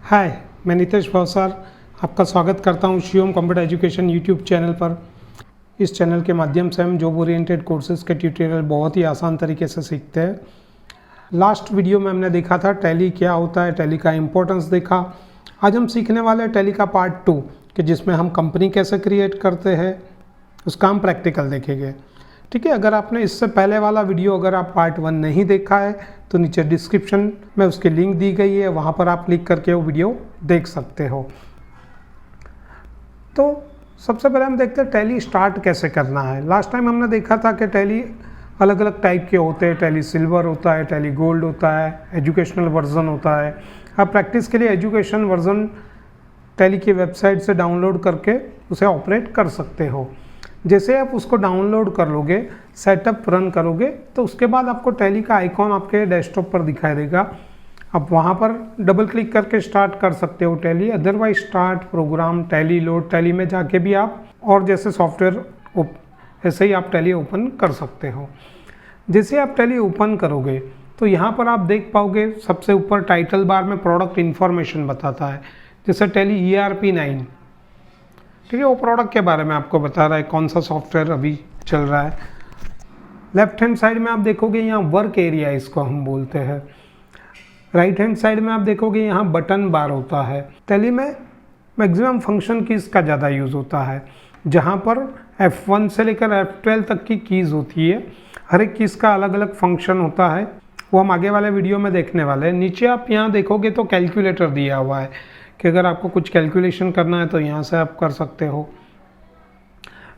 हाय, मैं नितेश भवसार आपका स्वागत करता हूं Shivam computer education YouTube channel पर। इस चैनल के माध्यम से हम जॉब ओरिएंटेड कोर्सेज़ के ट्यूटोरियल बहुत ही आसान तरीके से सीखते हैं। लास्ट वीडियो में हमने देखा था टैली क्या होता है, टैली का इम्पोर्टेंस देखा। आज हम सीखने वाले हैं टैली का पार्ट 2 कि जिसमें हम कंपनी कैसे क्रिएट करते हैं, उसका हम प्रैक्टिकल देखेंगे। ठीक है, अगर आपने इससे पहले वाला वीडियो अगर आप पार्ट 1 नहीं देखा है तो नीचे डिस्क्रिप्शन में उसकी लिंक दी गई है, वहाँ पर आप क्लिक करके वो वीडियो देख सकते हो। तो सबसे पहले हम देखते हैं टैली स्टार्ट कैसे करना है। लास्ट टाइम हमने देखा था कि टैली अलग अलग टाइप के होते हैं। टैली सिल्वर होता है, टैली गोल्ड होता है, एजुकेशनल वर्जन होता है। आप प्रैक्टिस के लिए एजुकेशन वर्जन टैली की वेबसाइट से डाउनलोड करके उसे ऑपरेट कर सकते हो। जैसे आप उसको डाउनलोड कर लोगे, सेटअप रन करोगे, तो उसके बाद आपको टैली का आइकॉन आपके डेस्कटॉप पर दिखाई देगा। आप वहाँ पर डबल क्लिक करके स्टार्ट कर सकते हो tally. Otherwise start programme tally load tally में जाके भी आप और जैसे सॉफ्टवेयर ऐसे ही आप टैली ओपन कर सकते हो। जैसे आप टैली ओपन करोगे तो यहाँ पर आप देख पाओगे सबसे ऊपर टाइटल बार में प्रोडक्ट इन्फॉर्मेशन बताता है, जैसे टैली ERP 9। ठीक है, वो प्रोडक्ट के बारे में आपको बता रहा है कौन सा सॉफ्टवेयर अभी चल रहा है। लेफ्ट हैंड साइड में आप देखोगे यहाँ वर्क एरिया इसको हम बोलते हैं। राइट हैंड साइड में आप देखोगे यहाँ बटन बार होता है। टैली में मैक्सिमम फंक्शन कीज का ज़्यादा यूज़ होता है, जहाँ पर F1 से लेकर F12 तक की कीज़ होती है। हर एक कीज़ का अलग अलग फंक्शन होता है, वो हम आगे वाले वीडियो में देखने वाले हैं। नीचे आप यहाँ देखोगे तो कैलकुलेटर दिया हुआ है कि अगर आपको कुछ कैलकुलेशन करना है तो यहाँ से आप कर सकते हो।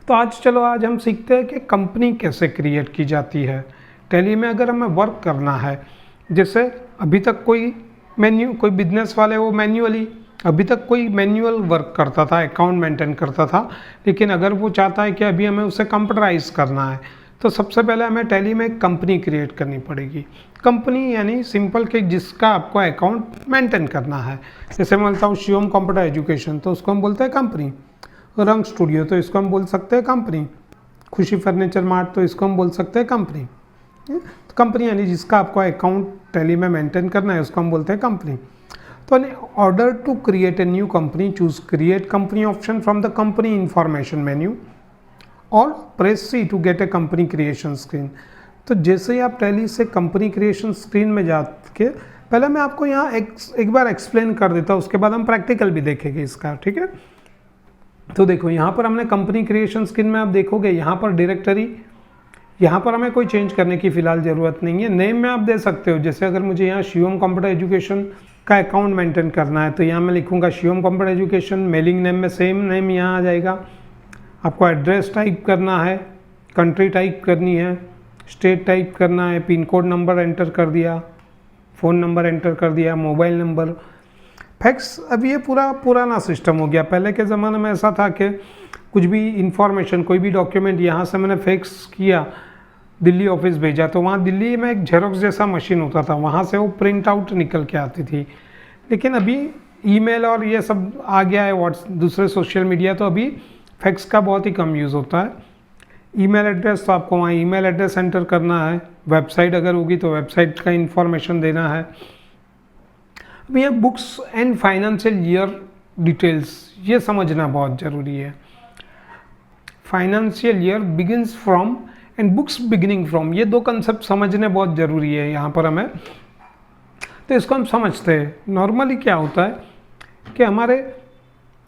तो आज हम सीखते हैं कि कंपनी कैसे क्रिएट की जाती है। टैली में अगर हमें वर्क करना है, जैसे अभी तक कोई बिजनेस वाले वो मैन्युअली अभी तक कोई मैन्युअल वर्क करता था, अकाउंट मेंटेन करता था, लेकिन अगर वो चाहता है कि अभी हमें उसे कंप्यूटराइज करना है तो सबसे पहले हमें टैली में एक कंपनी क्रिएट करनी पड़ेगी। कंपनी यानी सिंपल कि जिसका आपको अकाउंट मेंटेन करना है। जैसे मैं बोलता हूँ शिवम कंप्यूटर एजुकेशन, तो उसको हम बोलते हैं कंपनी। रंग स्टूडियो, तो इसको हम बोल सकते हैं कंपनी। खुशी फर्नीचर मार्ट, तो इसको हम बोल सकते हैं कंपनी। तो कंपनी यानी जिसका आपको अकाउंट टैली में मेंटेन करना है उसको हम बोलते हैं कंपनी। तो in order to create a new company, choose create company option from the company information menu और press C to get a company creation screen. तो जैसे ही आप टैली से कंपनी क्रिएशन स्क्रीन में जाके, पहले मैं आपको यहाँ एक बार एक्सप्लेन कर देता हूँ, उसके बाद हम प्रैक्टिकल भी देखेंगे इसका। ठीक है, तो देखो यहाँ पर हमने कंपनी क्रिएशन स्क्रीन में आप देखोगे यहाँ पर डायरेक्टरी, यहाँ पर हमें कोई चेंज करने की फ़िलहाल ज़रूरत नहीं है। नेम में आप दे सकते हो, जैसे अगर मुझे यहाँ शिवम कंप्यूटर एजुकेशन का अकाउंट मेंटेन करना है तो यहाँ मैं लिखूँगा Shivam computer education. Mailing name में सेम नेम यहाँ आ जाएगा। आपको एड्रेस टाइप करना है, कंट्री टाइप करनी है, स्टेट टाइप करना है, पिन कोड नंबर एंटर कर दिया, फ़ोन नंबर एंटर कर दिया, मोबाइल नंबर। फैक्स, अब ये पूरा पुराना सिस्टम हो गया। पहले के ज़माने में ऐसा था कि कुछ भी इंफॉर्मेशन, कोई भी डॉक्यूमेंट यहाँ से मैंने फैक्स किया, दिल्ली ऑफिस भेजा, तो वहाँ दिल्ली में एक जेरोक्स जैसा मशीन होता था, वहाँ से वो प्रिंट आउट निकल के आती थी। लेकिन अभी ईमेल और ये सब आ गया है, दूसरे सोशल मीडिया, तो अभी फैक्स का बहुत ही कम यूज़ होता है। ईमेल एड्रेस, तो आपको वहाँ ईमेल एड्रेस एंटर करना है। वेबसाइट अगर होगी तो वेबसाइट का इन्फॉर्मेशन देना है। अब ये books and financial year details, ये समझना बहुत ज़रूरी है। Financial year begins from and books beginning from, ये दो कंसेप्ट समझने बहुत ज़रूरी है यहाँ पर हमें। तो इसको हम समझते हैं। नॉर्मली क्या होता है कि हमारे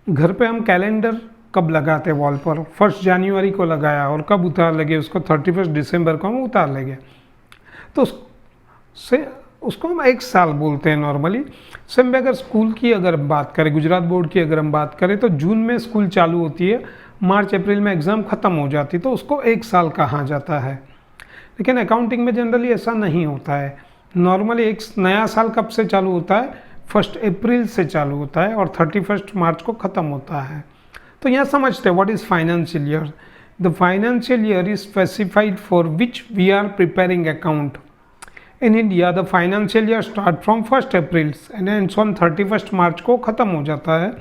घर पे हम कैलेंडर कब लगाते हैं वॉल पर, 1 जनवरी को लगाया और कब उतार लगे उसको 31 दिसंबर को हम उतार लेंगे, तो उसको हम एक साल बोलते हैं नॉर्मली। सेम में अगर स्कूल की अगर बात करें, गुजरात बोर्ड की अगर हम बात करें, तो जून में स्कूल चालू होती है, मार्च अप्रैल में एग्ज़ाम ख़त्म हो जाती, तो उसको एक साल कहा जाता है। लेकिन अकाउंटिंग में जनरली ऐसा नहीं होता है। नॉर्मली एक नया साल कब से चालू होता है, 1 अप्रैल से चालू होता है और 31 मार्च को ख़त्म होता है। तो यहाँ समझते हैं what is financial year. The financial year is specified for which we are preparing account. In India the financial year start from 1 April and ends on 31 March को ख़त्म हो जाता है,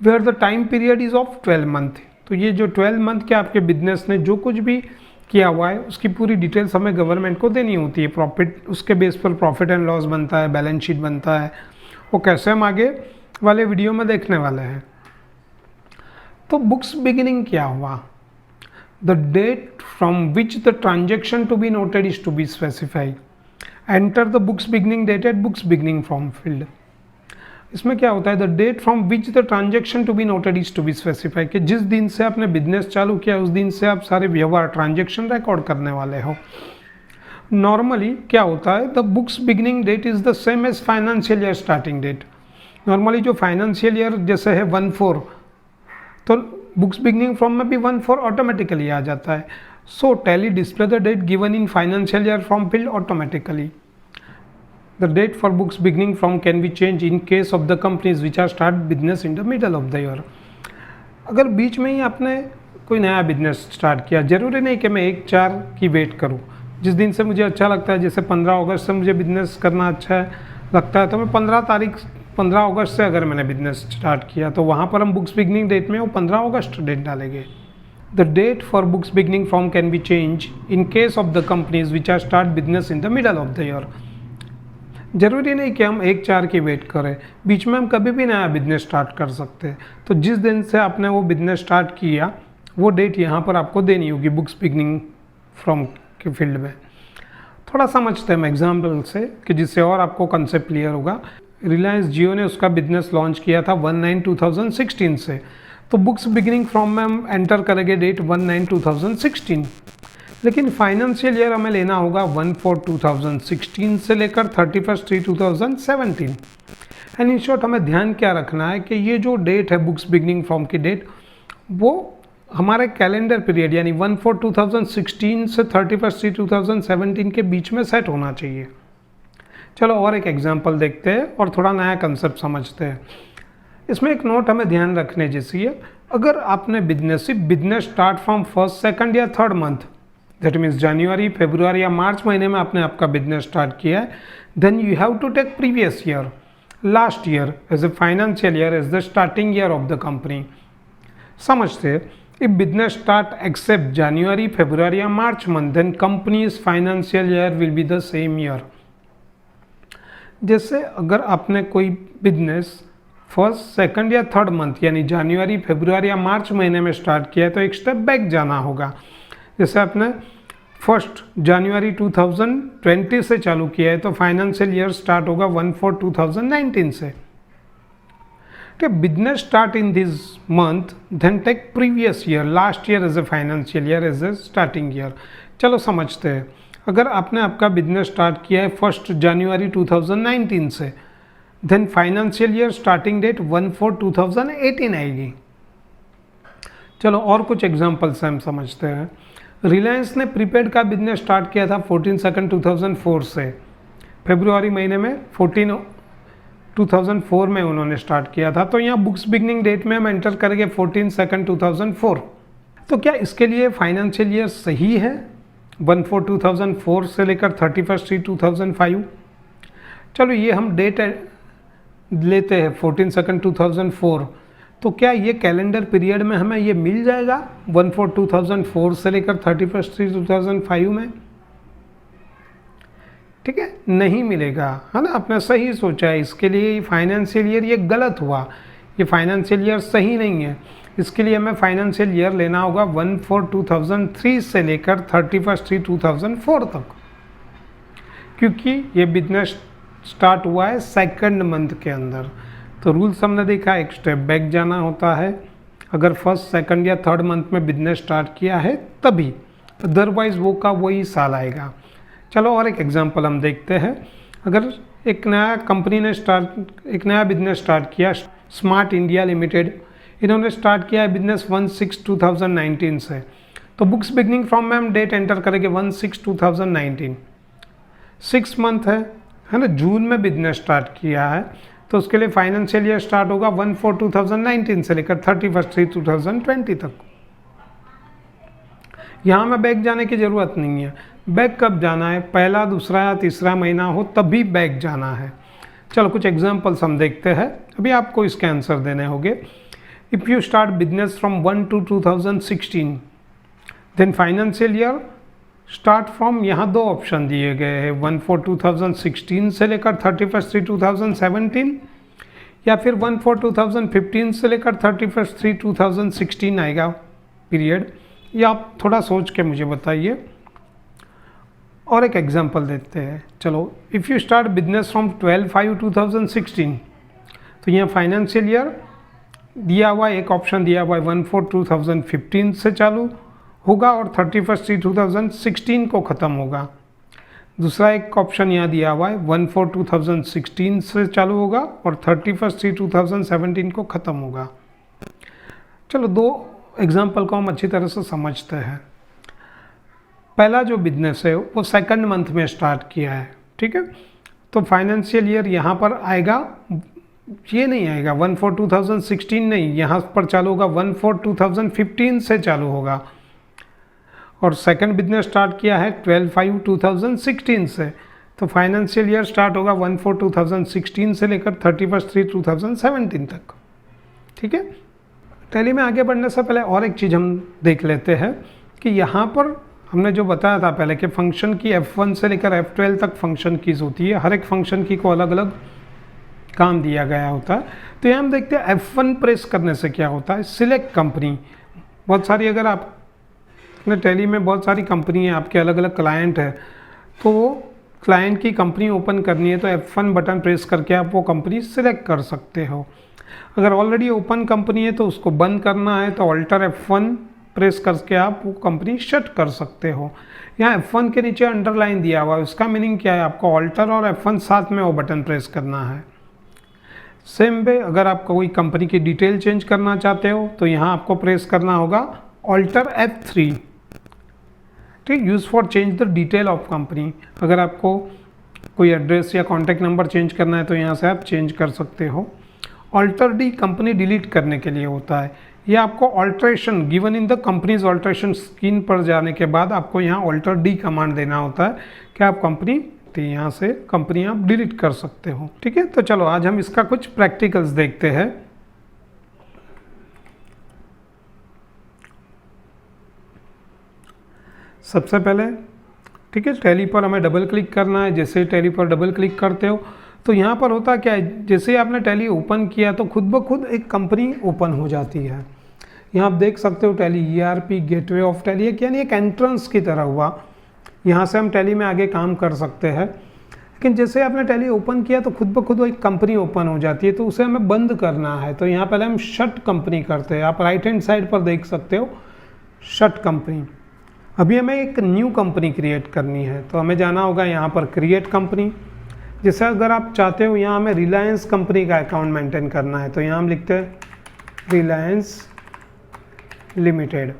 where the time period is of 12 month. तो ये जो 12 month के आपके बिजनेस ने जो कुछ भी किया हुआ है उसकी पूरी डिटेल्स हमें गवर्नमेंट को देनी होती है। उसके बेस पर प्रॉफिट एंड लॉस बनता है, बैलेंस शीट बनता है, वो कैसे हम आगे वाले वीडियो में देखने वाले हैं। तो बुक्स बिगिनिंग क्या हुआ? The date from which the transaction to be noted is to be specified. Enter the books beginning date at books beginning from field. इसमें क्या होता है? The date from which the transaction to be noted is to be specified, कि जिस दिन से आपने business चालू किया उस दिन से आप सारे व्यवहार ट्रांजेक्शन रिकॉर्ड करने वाले हो। नॉर्मली क्या होता है? The books beginning date is the same as financial year starting date. Normally जो फाइनेंशियल ईयर जैसे है 1/4, तो बुक्स बिगिनिंग फ्रॉम में भी 1/4 ऑटोमेटिकली आ जाता है। So tally display the date given in financial year from field automatically. The date for books beginning from can be changed in case of the companies which are start business in the middle of the year। अगर बीच में ही आपने कोई नया business start किया, जरूरी नहीं कि मैं 1/4 की वेट करूं। जिस दिन से मुझे अच्छा लगता है, जैसे 15 अगस्त से मुझे बिजनेस करना अच्छा लगता है, तो मैं 15 अगस्त से अगर मैंने बिजनेस स्टार्ट किया तो वहाँ पर हम बुक्स बिगिनिंग डेट में वो 15 अगस्त डेट डालेंगे। The date for books beginning from can be change in case of the companies which are start business in the middle of the year. जरूरी नहीं कि हम 1/4 की वेट करें, बीच में हम कभी भी नया बिजनेस स्टार्ट कर सकते हैं। तो जिस दिन से आपने वो बिजनेस स्टार्ट किया वो डेट यहाँ पर आपको देनी होगी बुक्स बिगिनिंग फ्रॉम के फील्ड में। थोड़ा समझते हैं हम एग्जाम्पल से, कि जिससे और आपको कंसेप्ट क्लियर होगा। रिलायंस जियो ने उसका बिजनेस लॉन्च किया था 1/9/2016 से, तो बुक्स बिगिनिंग फ्रॉम में हम एंटर करेंगे डेट 1/9/2016। लेकिन फाइनेंशियल ईयर हमें लेना होगा 1/4/2016 से लेकर 31/3/2017। एंड इन शॉर्ट हमें ध्यान क्या रखना है कि ये जो डेट है बुक्स बिगिनिंग फ्रॉम की डेट, वो हमारे कैलेंडर पीरियड यानी 1/4/2016 से 31/3/2017 के बीच में सेट होना चाहिए। चलो और एक एग्जांपल देखते हैं और थोड़ा नया कंसेप्ट समझते हैं। इसमें एक नोट हमें ध्यान रखने जैसी है। अगर आपने business start from 1st, 2nd या 3rd month, that means January, February या मार्च महीने में आपने आपका बिजनेस स्टार्ट किया है, then you have to take previous year, last year as a financial year as the starting year of the company. समझते, if business start except January, February या March month, then companies financial year will be the same year. जैसे अगर आपने कोई business 1st, 2nd या 3rd month यानी जनवरी, February या मार्च महीने में स्टार्ट किया है, तो एक स्टेप बैक जाना होगा। जैसे आपने 1 जनवरी 2020 से चालू किया है, तो फाइनेंशियल ईयर स्टार्ट होगा 1/4/2019 से। ठीक है, business start in this month, then take previous year, last year as a financial year as a starting year. चलो समझते हैं। अगर आपने आपका बिजनेस स्टार्ट किया है 1 जनवरी 2019 से, then financial year starting date 1/4/2018 आएगी। चलो और कुछ एग्जांपल्स हम समझते हैं। रिलायंस ने प्रीपेड का बिजनेस स्टार्ट किया था 14/2/2004 से। फरवरी महीने में 2004 में उन्होंने स्टार्ट किया था, तो यहाँ बुक्स बिगनिंग डेट में हम एंटर करेंगे 14/2/2004। तो क्या इसके लिए फाइनेंशियल ईयर सही है 1/4/2004 से लेकर 31/3/2005? चलो ये हम डेट लेते हैं 14/2/2004, तो क्या ये कैलेंडर पीरियड में हमें ये मिल जाएगा 1/4/2004 से लेकर 31/3/2005 में? ठीक है, नहीं मिलेगा, है ना। आपने सही सोचा है, इसके लिए फाइनेंशियल ईयर ये गलत हुआ, ये फाइनेंशियल ईयर सही नहीं है। इसके लिए हमें फाइनेंशियल ईयर लेना होगा 1/4/2003 से लेकर 31/3/2004 तक, क्योंकि ये बिजनेस स्टार्ट हुआ है 2nd मंथ के अंदर। तो रूल्स हमने देखा, एक स्टेप बैक जाना होता है अगर 1st, 2nd या 3rd मंथ में बिजनेस स्टार्ट किया है तभी, अदरवाइज वो का वही साल आएगा। चलो और एक एग्जांपल हम देखते हैं। अगर एक नया कंपनी ने एक नया बिजनेस स्टार्ट किया, स्मार्ट इंडिया लिमिटेड, इन्होंने स्टार्ट किया है बिजनेस 1/6/2019 से, तो बुक्स बिगनिंग फ्रॉम में हम डेट एंटर करेंगे 1/6/2019। 6 मंथ है ना, जून में बिजनेस स्टार्ट किया है, तो उसके लिए फाइनेंशियल ईयर स्टार्ट होगा 1/4/2019 से लेकर 31/3/2020 तक। यहाँ में बैक जाने की ज़रूरत नहीं है। बैक कब जाना है? पहला, दूसरा या तीसरा महीना हो तभी बैक जाना है। चलो कुछ एग्जांपल्स हम देखते हैं, अभी आपको इसके आंसर देने होंगे। If you start business from 1/2/2016, then financial year start from, यहाँ 2 ऑप्शन दिए गए हैं, 1/4/2016 से लेकर 31/3/2017, या फिर 1/4/2015 से लेकर 31/3/2016 आएगा पीरियड, या आप थोड़ा सोच के मुझे बताइए। और एक एग्जांपल देते हैं, चलो if you start business from 12/5/2016, तो यहाँ फाइनेंशियल ईयर दिया हुआ, एक ऑप्शन दिया हुआ है 1/4/2015 से चालू होगा और 31/3/2016 को ख़त्म होगा। दूसरा एक ऑप्शन यहाँ दिया हुआ है 1/4/2016 से चालू होगा और 31/3/2017 को ख़त्म होगा। चलो दो एग्जाम्पल को हम अच्छी तरह से समझते हैं। पहला जो बिजनेस है वो सेकंड मंथ में स्टार्ट किया है, ठीक है, तो फाइनेंशियल ईयर यहाँ पर आएगा, ये नहीं आएगा 1/4/2016 नहीं, यहाँ पर चालू होगा 1/4/2015 से चालू होगा। और सेकंड बिजनेस स्टार्ट किया है 12/5/2016 से, तो फाइनेंशियल ईयर स्टार्ट होगा 1/4/2016 से लेकर 31/3/2017 तक, ठीक है। टैली में आगे बढ़ने से पहले और एक चीज़ हम देख लेते हैं कि यहाँ पर हमने जो बताया था पहले कि फंक्शन की F1 से लेकर F12 तक फंक्शन कीज होती है, हर एक फंक्शन की को अलग अलग काम दिया गया होता है। तो यहाँ हम देखते हैं F1 प्रेस करने से क्या होता है, सिलेक्ट कंपनी, बहुत सारी, अगर आप अपने टैली में बहुत सारी कंपनी है, आपके अलग अलग क्लाइंट है, तो वो क्लाइंट की कंपनी ओपन करनी है तो F1 बटन प्रेस करके आप वो कंपनी सिलेक्ट कर सकते हो। अगर ऑलरेडी ओपन कंपनी है तो उसको बंद करना है तो ऑल्टर F1 प्रेस करके आप वो कंपनी शट कर सकते हो। यहाँ F1 के नीचे अंडरलाइन दिया हुआ है, उसका मीनिंग क्या है, आपको ऑल्टर और F1 साथ में वो बटन प्रेस करना है। सेम वे अगर आप कोई कंपनी की डिटेल चेंज करना चाहते हो तो यहाँ आपको प्रेस करना होगा ऑल्टर F3, ठीक, use for change the detail of company. अगर आपको कोई एड्रेस या कॉन्टैक्ट नंबर चेंज करना है तो यहाँ से आप चेंज कर सकते हो। ऑल्टर डी कंपनी डिलीट करने के लिए होता है, यह आपको alteration given in the companies alteration screen पर जाने के बाद आपको यहाँ ऑल्टर डी कमांड देना होता है कि आप कंपनी, तो यहाँ से कंपनी आप डिलीट कर सकते हो, ठीक है। तो चलो आज हम इसका कुछ प्रैक्टिकल्स देखते हैं। सबसे पहले, ठीक है, टैली पर हमें डबल क्लिक करना है। जैसे ही टैली पर डबल क्लिक करते हो तो यहाँ पर होता क्या है, जैसे ही आपने टैली ओपन किया तो खुद ब खुद एक कंपनी ओपन हो जाती है। यहाँ आप देख सकते हो tally ERP gateway of tally है, यानी एक एंट्रेंस की तरह हुआ, यहाँ से हम टैली में आगे काम कर सकते हैं। लेकिन जैसे आपने टैली ओपन किया तो खुद ब खुद एक कंपनी ओपन हो जाती है, तो उसे हमें बंद करना है। तो यहाँ पहले हम शट कंपनी करते हैं, आप राइट हैंड साइड पर देख सकते हो शट कंपनी। अभी हमें एक न्यू कंपनी क्रिएट करनी है तो हमें जाना होगा यहाँ पर क्रिएट कंपनी। जैसे अगर आप चाहते हो यहाँ हमें रिलायंस कंपनी का अकाउंट मेंटेन करना है तो यहाँ हम लिखते हैं रिलायंस लिमिटेड।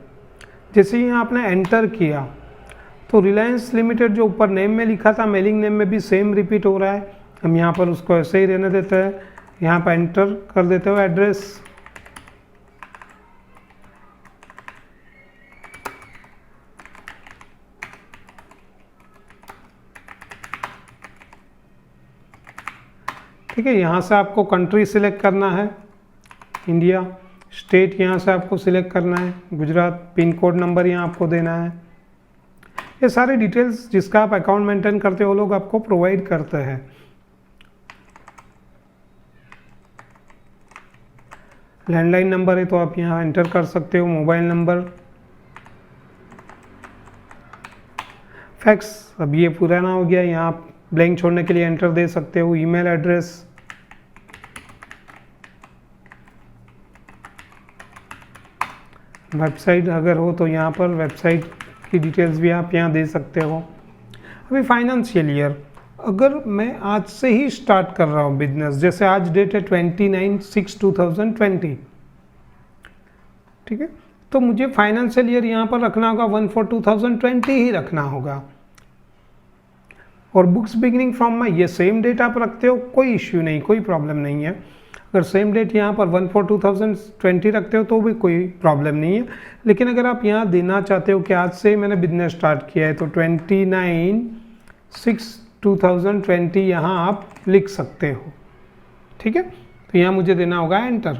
जैसे ही यहाँ आपने एंटर किया तो रिलायंस लिमिटेड जो ऊपर नेम में लिखा था मेलिंग नेम में भी सेम रिपीट हो रहा है। हम यहाँ पर उसको ऐसे ही रहने देते हैं, यहाँ पर एंटर कर देते हो एड्रेस। ठीक है, यहाँ से आपको कंट्री सिलेक्ट करना है इंडिया, स्टेट यहाँ से आपको सिलेक्ट करना है गुजरात, पिन कोड नंबर यहाँ आपको देना है। ये सारे डिटेल्स जिसका आप अकाउंट मेंटेन करते हो लोग आपको प्रोवाइड करते हैं। लैंडलाइन नंबर है तो आप यहाँ एंटर कर सकते हो, मोबाइल नंबर, फैक्स अब ये पुराना हो गया, यहाँ आप ब्लैंक छोड़ने के लिए एंटर दे सकते हो। ईमेल एड्रेस, वेबसाइट अगर हो तो यहाँ पर वेबसाइट की डिटेल्स भी आप यहाँ दे सकते हो। अभी फाइनेंशियल ईयर, अगर मैं आज से ही स्टार्ट कर रहा हूँ बिजनेस, जैसे आज डेट है 29/6/2020, ठीक है, तो मुझे फाइनेंशियल ईयर यहाँ पर रखना होगा 1/4/2020 ही रखना होगा। और बुक्स बिगिनिंग फ्रॉम माई, ये सेम डेट आप रखते हो, कोई इश्यू नहीं, कोई प्रॉब्लम नहीं है। अगर सेम डेट यहाँ पर 1/4/2020 रखते हो तो भी कोई प्रॉब्लम नहीं है। लेकिन अगर आप यहाँ देना चाहते हो कि आज से ही मैंने बिजनेस स्टार्ट किया है तो 29/6/2020 यहाँ आप लिख सकते हो, ठीक है। तो यहाँ मुझे देना होगा एंटर।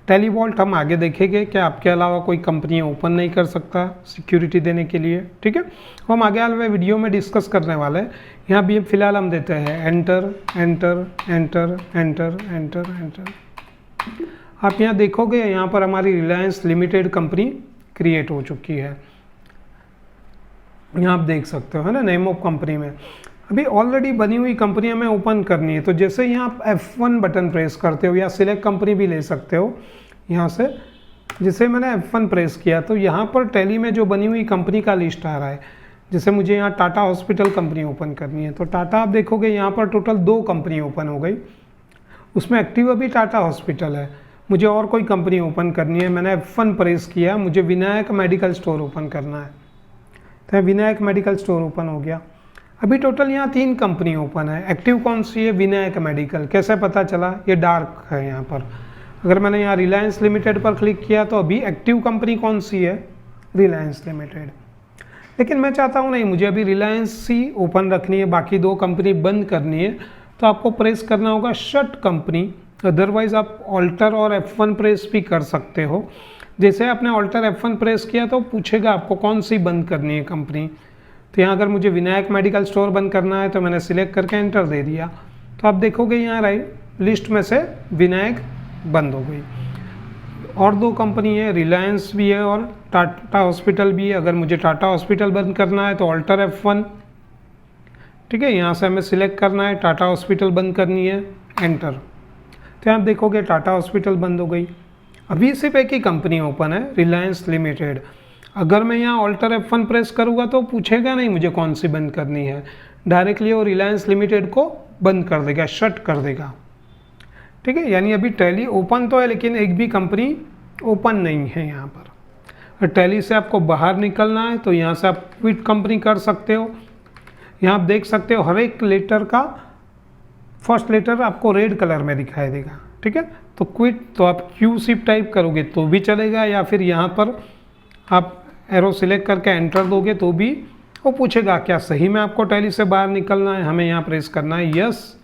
टैली वॉल्ट हम आगे देखेंगे कि आपके अलावा कोई कंपनी ओपन नहीं कर सकता सिक्योरिटी देने के लिए, ठीक है। हम आगे वाले वीडियो में डिस्कस करने वाले हैं यहाँ भी फिलहाल हम देते हैं enter enter enter enter enter enter. आप यहाँ देखोगे यहाँ पर हमारी रिलायंस लिमिटेड कंपनी क्रिएट हो चुकी है। यहाँ आप देख सकते हो, है ना, नेम ऑफ कंपनी में। अभी ऑलरेडी बनी हुई कंपनी हमें ओपन करनी है, तो जैसे यहाँ आप F1 बटन प्रेस करते हो या सिलेक्ट कंपनी भी ले सकते हो यहाँ से। जैसे मैंने F1 प्रेस किया तो यहाँ पर टैली में जो बनी हुई कंपनी का लिस्ट आ रहा है। जैसे मुझे यहाँ टाटा हॉस्पिटल कंपनी ओपन करनी है, तो टाटा आप देखोगे यहाँ पर टोटल 2 कंपनी ओपन हो गई। उसमें एक्टिव अभी टाटा हॉस्पिटल है। मुझे और कोई कंपनी ओपन करनी है, मैंने F1 प्रेस किया, मुझे विनायक मेडिकल स्टोर ओपन करना है, तो विनायक मेडिकल स्टोर ओपन हो गया। अभी टोटल यहाँ 3 कंपनी ओपन है। एक्टिव कौन सी है? विनायक मेडिकल। कैसे पता चला? ये डार्क है यहाँ पर। अगर मैंने यहाँ रिलायंस लिमिटेड पर क्लिक किया तो अभी एक्टिव कंपनी कौन सी है? रिलायंस लिमिटेड। लेकिन मैं चाहता हूँ नहीं, मुझे अभी रिलायंस ही ओपन रखनी है, बाकी 2 कंपनी बंद करनी है, तो आपको प्रेस करना होगा शट कंपनी। अदरवाइज आप ऑल्टर और F1 प्रेस भी कर सकते हो। जैसे आपने ऑल्टर F1 प्रेस किया तो पूछेगा आपको कौन सी बंद करनी है कंपनी। तो यहाँ अगर मुझे विनायक मेडिकल स्टोर बंद करना है तो मैंने सिलेक्ट करके एंटर दे दिया, तो आप देखोगे यहाँ राइट लिस्ट में से विनायक बंद हो गई। और 2 कंपनी है, रिलायंस भी है और टाटा हॉस्पिटल भी है। अगर मुझे टाटा हॉस्पिटल बंद करना है तो ऑल्टर F1, ठीक है, यहाँ से हमें सिलेक्ट करना है, टाटा हॉस्पिटल बंद करनी है, एंटर। तो आप देखोगे टाटा हॉस्पिटल बंद हो गई। अभी सिर्फ एक ही कंपनी ओपन है, रिलायंस लिमिटेड। अगर मैं यहाँ ऑल्टर F1 प्रेस करूँगा तो पूछेगा नहीं मुझे कौन सी बंद करनी है, डायरेक्टली वो रिलायंस लिमिटेड को बंद कर देगा, शट कर देगा, ठीक है। यानी अभी टैली ओपन तो है लेकिन एक भी कंपनी ओपन नहीं है यहाँ पर। टैली से आपको बाहर निकलना है तो यहाँ से आप क्विट कंपनी कर सकते हो। यहाँ आप देख सकते हो हर एक लेटर का फर्स्ट लेटर आपको रेड कलर में दिखाई देगा, ठीक है। तो क्विट तो आप क्यू सिप टाइप करोगे तो भी चलेगा, या फिर यहाँ पर आप एरो सिलेक्ट करके एंटर दोगे तो भी वो पूछेगा क्या सही में आपको टैली से बाहर निकलना है। हमें यहाँ प्रेस करना है यस,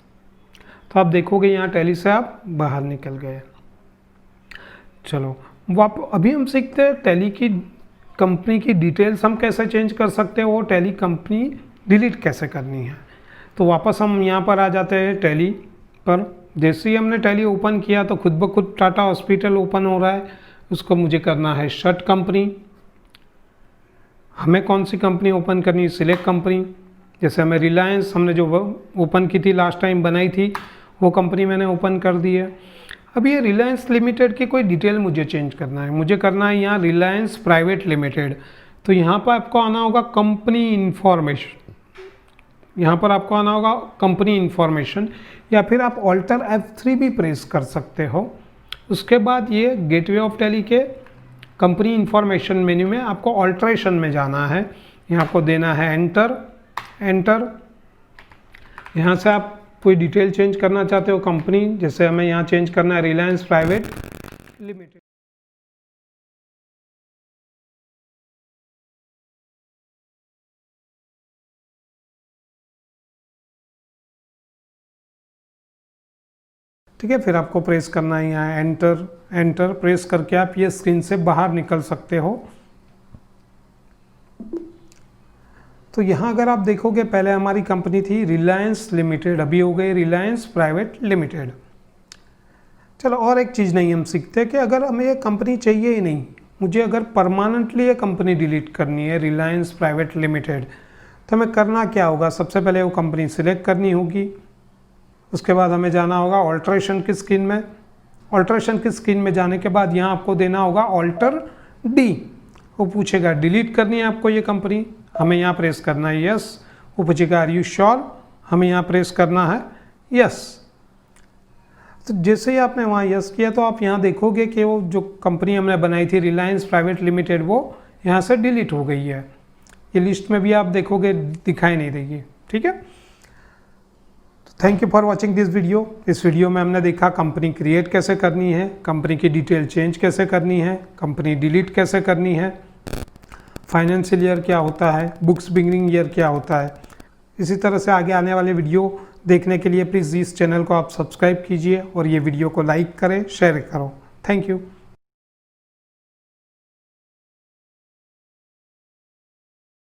तो आप देखोगे यहाँ टैली से आप बाहर निकल गए। चलो अभी हम सीखते हैं टैली की कंपनी की डिटेल्स हम कैसे चेंज कर सकते हैं, वो टैली कंपनी डिलीट कैसे करनी है। तो वापस हम यहाँ पर आ जाते हैं टैली पर। जैसे ही हमने टैली ओपन किया तो खुद ब खुद टाटा हॉस्पिटल ओपन हो रहा है। उसको मुझे करना है शट कंपनी। हमें कौन सी कंपनी ओपन करनी है? Select company. जैसे हमें रिलायंस हमने जो ओपन की थी लास्ट टाइम बनाई थी वो कंपनी मैंने ओपन कर दी है। अब ये रिलायंस लिमिटेड की कोई डिटेल मुझे चेंज करना है। मुझे करना है यहाँ रिलायंस प्राइवेट लिमिटेड। तो यहाँ पर आपको आना होगा कंपनी इन्फॉर्मेशन, यहाँ पर आपको आना होगा कंपनी इन्फॉर्मेशन, या फिर आप ऑल्टर F3 भी प्रेस कर सकते हो। उसके बाद ये गेटवे ऑफ टैली के कंपनी इन्फॉर्मेशन मेन्यू में आपको ऑल्ट्रेशन में जाना है। यहाँ आपको देना है एंटर एंटर। यहाँ से आप कोई डिटेल चेंज करना चाहते हो कंपनी, जैसे हमें यहाँ चेंज करना है रिलायंस प्राइवेट लिमिटेड। ठीक है, फिर आपको प्रेस करना है यहाँ एंटर एंटर। प्रेस करके आप ये स्क्रीन से बाहर निकल सकते हो। तो यहाँ अगर आप देखोगे पहले हमारी कंपनी थी रिलायंस लिमिटेड, अभी हो गई रिलायंस प्राइवेट लिमिटेड। चलो और एक चीज़ नहीं हम सीखते कि अगर हमें ये कंपनी चाहिए ही नहीं, मुझे अगर परमानेंटली ये कंपनी डिलीट करनी है रिलायंस प्राइवेट लिमिटेड, तो हमें करना क्या होगा? सबसे पहले वो कंपनी सिलेक्ट करनी होगी। उसके बाद हमें जाना होगा ऑल्ट्रेशन की स्क्रीन में। ऑल्ट्रेशन की स्क्रीन में जाने के बाद यहाँ आपको देना होगा ऑल्टर डी। वो पूछेगा डिलीट करनी है आपको ये कंपनी, हमें यहाँ प्रेस करना है यस। वो पूछेगा आर यू श्योर, हमें यहाँ प्रेस करना है यस। तो जैसे ही आपने वहाँ यस किया तो आप यहाँ देखोगे कि वो जो कंपनी हमने बनाई थी रिलायंस प्राइवेट लिमिटेड वो यहाँ से डिलीट हो गई है। ये लिस्ट में भी आप देखोगे दिखाई नहीं देगी, ठीक है। Thank you for watching this video. इस वीडियो में हमने देखा कंपनी क्रिएट कैसे करनी है, कंपनी की डिटेल चेंज कैसे करनी है, कंपनी डिलीट कैसे करनी है, फाइनेंशियल ईयर क्या होता है, बुक्स बिगिनिंग ईयर क्या होता है। इसी तरह से आगे आने वाले वीडियो देखने के लिए प्लीज़ इस चैनल को आप सब्सक्राइब कीजिए और ये वीडियो को लाइक करें, शेयर करो। Thank you.